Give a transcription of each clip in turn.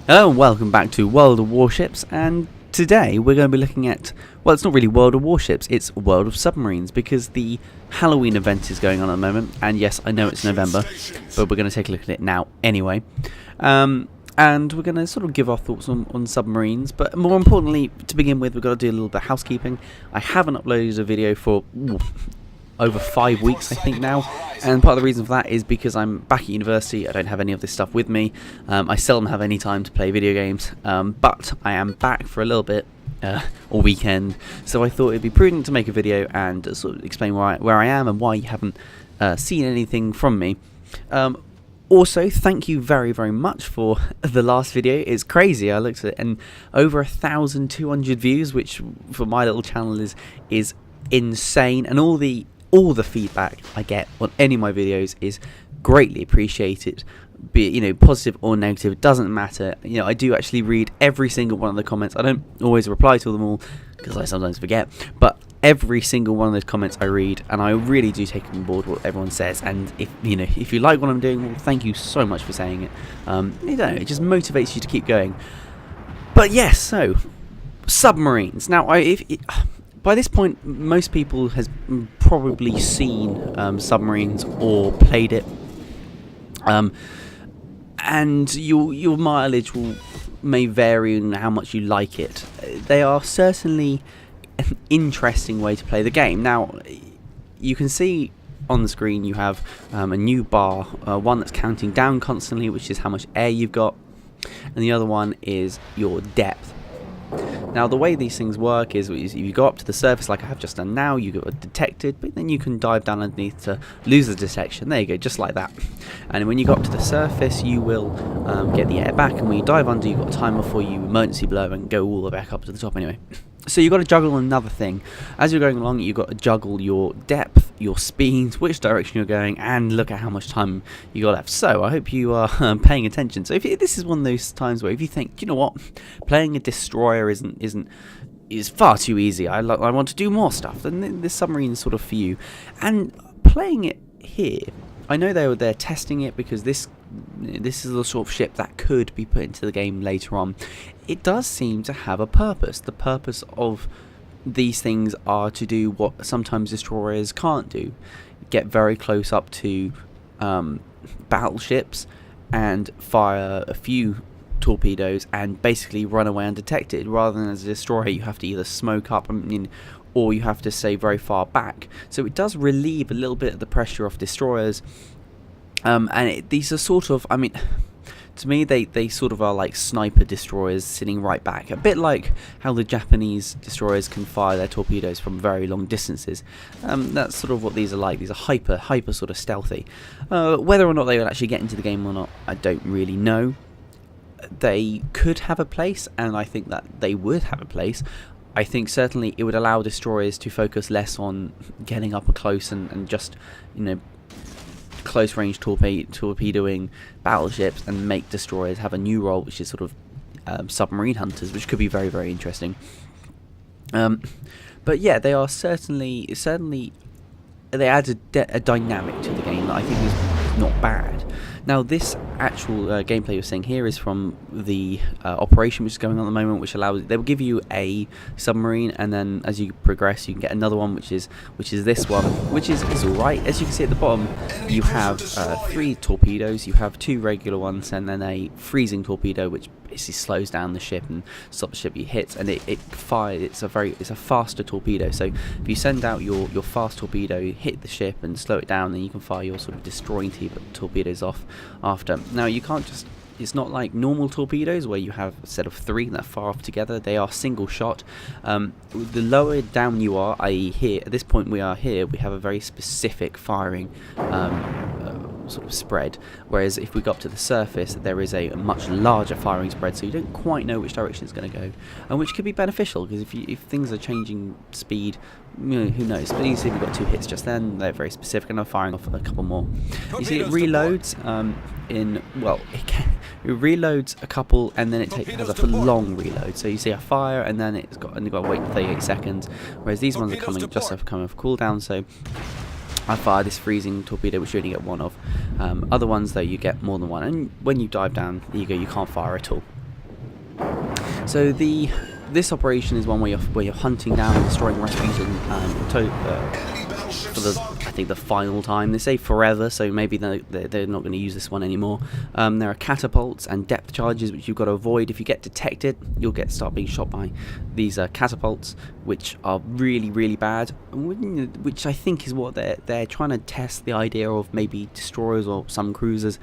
Hello and welcome back to World of Warships, and today we're going to be looking at, well, it's not really World of Warships, it's World of Submarines, because the Halloween event is going on at the moment, and yes, I know it's November, but we're going to take a look at it now anyway. And we're going to sort of give our thoughts on submarines, but more importantly, to begin with, we've got to do a little bit of housekeeping. I haven't uploaded a video for over 5 weeks, I think now, and part of the reason for that is because I'm back at university. I don't have any of this stuff with me. I seldom have any time to play video games, but I am back for a little bit, or weekend, so I thought it'd be prudent to make a video and sort of explain where I am and why you haven't seen anything from me. Also, thank you very, very much for the last video. It's crazy. I looked at it and over 1,200 views, which for my little channel is insane, and all the feedback I get on any of my videos is greatly appreciated, be it positive or negative. It doesn't matter. I do actually read every single one of the comments. I don't always reply to them all because I sometimes forget, but every single one of those comments I read, and I really do take on board what everyone says. And if you like what I'm doing, well, thank you so much for saying it. It just motivates you to keep going. But yes, so submarines. Now, by this point, most people has probably seen Submarines or played it, and your mileage may vary in how much you like it. They are certainly an interesting way to play the game. Now, you can see on the screen you have a new bar, one that's counting down constantly, which is how much air you've got, and the other one is your depth. Now, the way these things work is you go up to the surface like I have just done now, you get detected, but then you can dive down underneath to lose the detection. There you go, just like that. And when you go up to the surface, you will get the air back, and when you dive under, you've got a timer for you emergency blow and go all the way back up to the top anyway. So you've got to juggle another thing. As you're going along, you've got to juggle your depth, your speed, which direction you're going, and look at how much time you got left. So I hope you are paying attention. So if this is one of those times where if you think, you know what, playing a destroyer is far too easy. I want to do more stuff. Then this submarine is sort of for you. And playing it here, I know they're testing it because this is the sort of ship that could be put into the game later on. It does seem to have a purpose. The purpose of these things are to do what sometimes destroyers can't do. Get very close up to battleships and fire a few torpedoes and basically run away undetected, rather than as a destroyer you have to either smoke up or you have to stay very far back. So it does relieve a little bit of the pressure off destroyers, and these are sort of, to me they sort of are like sniper destroyers sitting right back, a bit like how the Japanese destroyers can fire their torpedoes from very long distances. That's sort of what these are like. These are hyper sort of stealthy. Whether or not they will actually get into the game or not, I don't really know. They could have a place, and I think that they would have a place. I think certainly it would allow destroyers to focus less on getting up close and just, close range torpedoing battleships, and make destroyers have a new role, which is sort of submarine hunters, which could be very, very interesting. But yeah, they are certainly they add a dynamic to the game that I think is not bad. Now, this actual gameplay you're seeing here is from the operation which is going on at the moment, which allows, they will give you a submarine, and then as you progress you can get another one, which is this one, which is alright. As you can see at the bottom, you have 3 torpedoes, you have 2 regular ones, and then a freezing torpedo, which basically slows down the ship and stops the ship you hit, and it fires. It's a faster torpedo. So if you send out your fast torpedo, hit the ship and slow it down, then you can fire your sort of destroying torpedoes off after. Now, you can't just, it's not like normal torpedoes where you have a set of 3 that fire off together. They are single shot. The lower down you are, i.e. here, at this point we are here, we have a very specific firing sort of spread, whereas if we go up to the surface there is a much larger firing spread, so you don't quite know which direction it's going to go, and which could be beneficial, because if things are changing speed, who knows. But you see we've got 2 hits just then, they're very specific, and I'm firing off a couple more. You see it reloads it reloads a couple, and then it has a long reload. So you see a fire, and then it's got to wait 38 seconds, whereas these ones are coming just off cooldown. So I fire this freezing torpedo, which you only get 1 of. Other ones though, you get more than 1, and when you dive down, there you go, you can't fire at all. So this operation is one where you're hunting down and destroying Rasputin for I think the final time. They say forever, so maybe they're not going to use this one anymore. There are catapults and depth charges which you've got to avoid. If you get detected, you'll start being shot by these catapults, which are really, really bad. Which I think is what they're trying to test the idea of maybe destroyers or some cruisers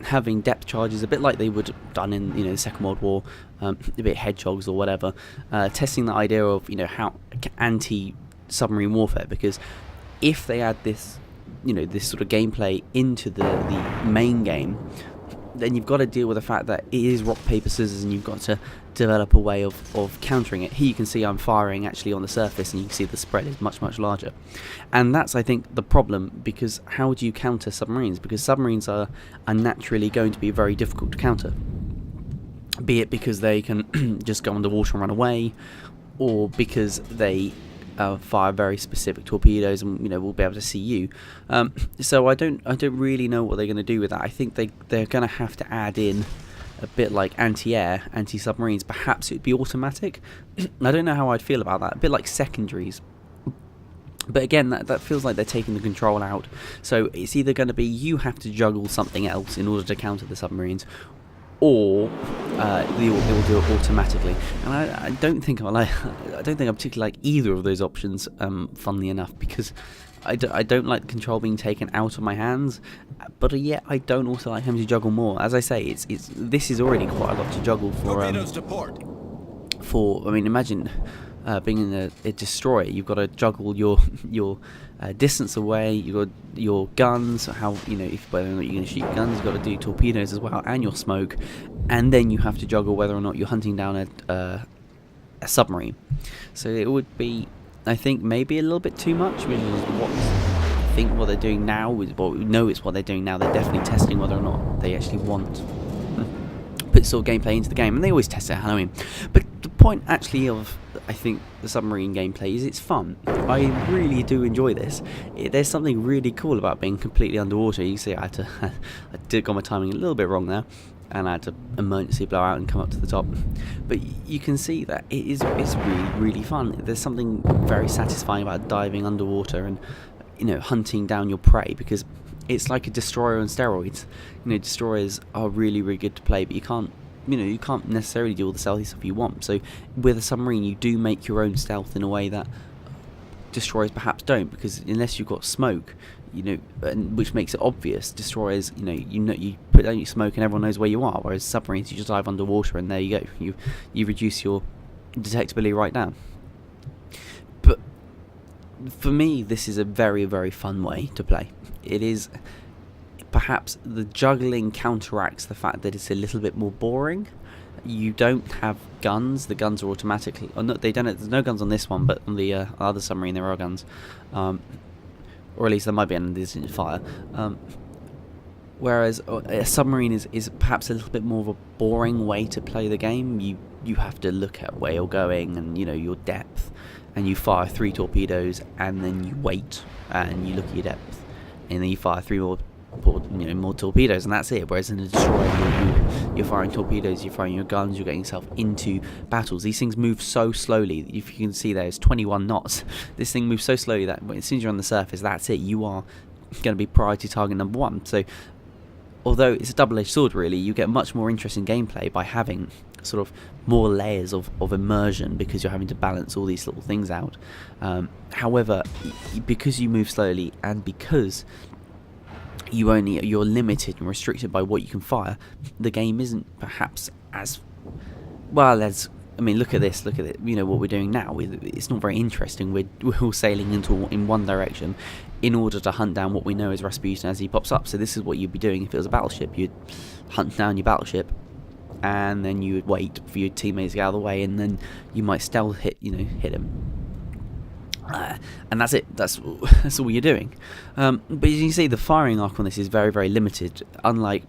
having depth charges, a bit like they would have done in the Second World War, a bit hedgehogs or whatever, testing the idea of how anti-submarine warfare, because if they add this this sort of gameplay into the main game, then you've got to deal with the fact that it is rock paper scissors, and you've got to develop a way of countering it. Here you can see I'm firing actually on the surface, and you can see the spread is much, much larger, and that's, I think, the problem, because how do you counter submarines? Because submarines are naturally going to be very difficult to counter, be it because they can just go underwater and run away, or because they fire very specific torpedoes, and we'll be able to see you. So I don't really know what they're going to do with that. I think they're going to have to add in a bit like anti-air, anti-submarines. Perhaps it'd be automatic. I don't know how I'd feel about that. A bit like secondaries. But again, that feels like they're taking the control out. So it's either going to be you have to juggle something else in order to counter the submarines, or they will do it automatically. And I don't think I particularly like either of those options. Funnily enough, because I don't like the control being taken out of my hands, but yet I don't also like having to juggle more. As I say, this is already quite a lot to juggle for. I mean, imagine being in a destroyer. You've got to juggle your distance away. You've got your guns. How whether or not you're going to shoot your guns. You've got to do torpedoes as well, and your smoke, and then you have to juggle whether or not you're hunting down a submarine. So it would be, I think, maybe a little bit too much, which is what they're doing now is what we know it's what they're doing now. They're definitely testing whether or not they actually want put sort of gameplay into the game, and they always test it at Halloween. But the point actually of, I think, the submarine gameplay is it's fun. I really do enjoy this. There's something really cool about being completely underwater. You see, I did got my timing a little bit wrong there, and I had to emergency blow out and come up to the top. But you can see that it's really, really fun. There's something very satisfying about diving underwater and hunting down your prey, because it's like a destroyer on steroids. Destroyers are really, really good to play, but you can't necessarily do all the stealthy stuff you want. So with a submarine, you do make your own stealth in a way that destroyers perhaps don't, because unless you've got smoke, which makes it obvious, destroyers, you put down your smoke and everyone knows where you are, whereas submarines, you just dive underwater and there you go. You reduce your detectability right down. But for me, this is a very, very fun way to play. It is, perhaps the juggling counteracts the fact that it's a little bit more boring. You don't have guns. The guns are automatically... they don't. There's no guns on this one, but on the other submarine there are guns. Or at least there might be, and this isn't fire. Whereas a submarine is perhaps a little bit more of a boring way to play the game. You have to look at where you're going and your depth, and you fire 3 torpedoes, and then you wait and you look at your depth, and then you fire 3 more torpedoes, and that's it. Whereas in a destroyer, you're firing torpedoes, you're firing your guns, you're getting yourself into battles. These things move so slowly. If you can see there, it's 21 knots. This thing moves so slowly that as soon as you're on the surface, that's it. You are going to be priority target number 1. So although it's a double-edged sword, really, you get much more interesting gameplay by having sort of more layers of immersion, because you're having to balance all these little things out. However, because you move slowly, and because you're limited and restricted by what you can fire, the game isn't perhaps as well as... I mean, look at this. Look at it. What we're doing now. It's not very interesting. We're all sailing in one direction in order to hunt down what we know is Rasputin as he pops up. So this is what you'd be doing if it was a battleship. You'd hunt down your battleship, and then you would wait for your teammates to get out of the way, and then you might stealth hit him. And that's it. That's all you're doing. But as you can see, the firing arc on this is very, very limited. Unlike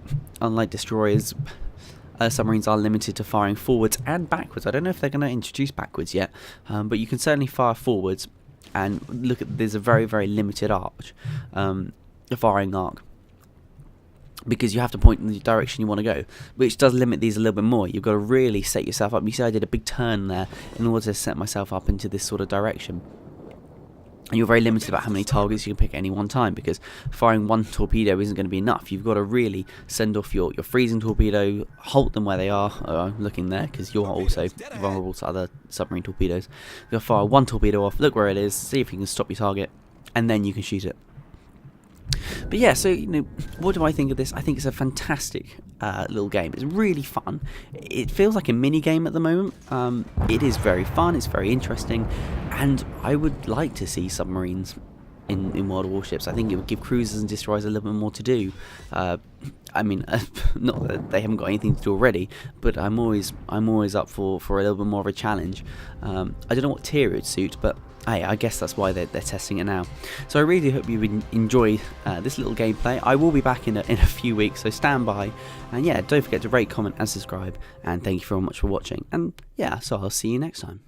destroyers, submarines are limited to firing forwards and backwards. I don't know if they're going to introduce backwards yet, but you can certainly fire forwards. And look at, there's a very, very limited firing arc. because you have to point in the direction you want to go, which does limit these a little bit more. You've got to really set yourself up. You see I did a big turn there in order to set myself up into this sort of direction. And you're very limited about how many targets you can pick at any one time, because firing one torpedo isn't going to be enough. You've got to really send off your freezing torpedo, halt them where they are. I'm looking there because you're also vulnerable to other submarine torpedoes. You'll fire one torpedo off, look where it is, see if you can stop your target, and then you can shoot it. But yeah, so what do I think of this? I think it's a fantastic little game. It's really fun. It feels like a mini game at the moment. It is very fun. It's very interesting, and I would like to see submarines in World of Warships. I think it would give cruisers and destroyers a little bit more to do. I mean, not that they haven't got anything to do already, but I'm always up for a little bit more of a challenge. I don't know what tier it would suit, but hey, I guess that's why they're testing it now. So I really hope you enjoy this little gameplay. I will be back in a few weeks, so stand by. And yeah, don't forget to rate, comment, and subscribe. And thank you very much for watching. And yeah, so I'll see you next time.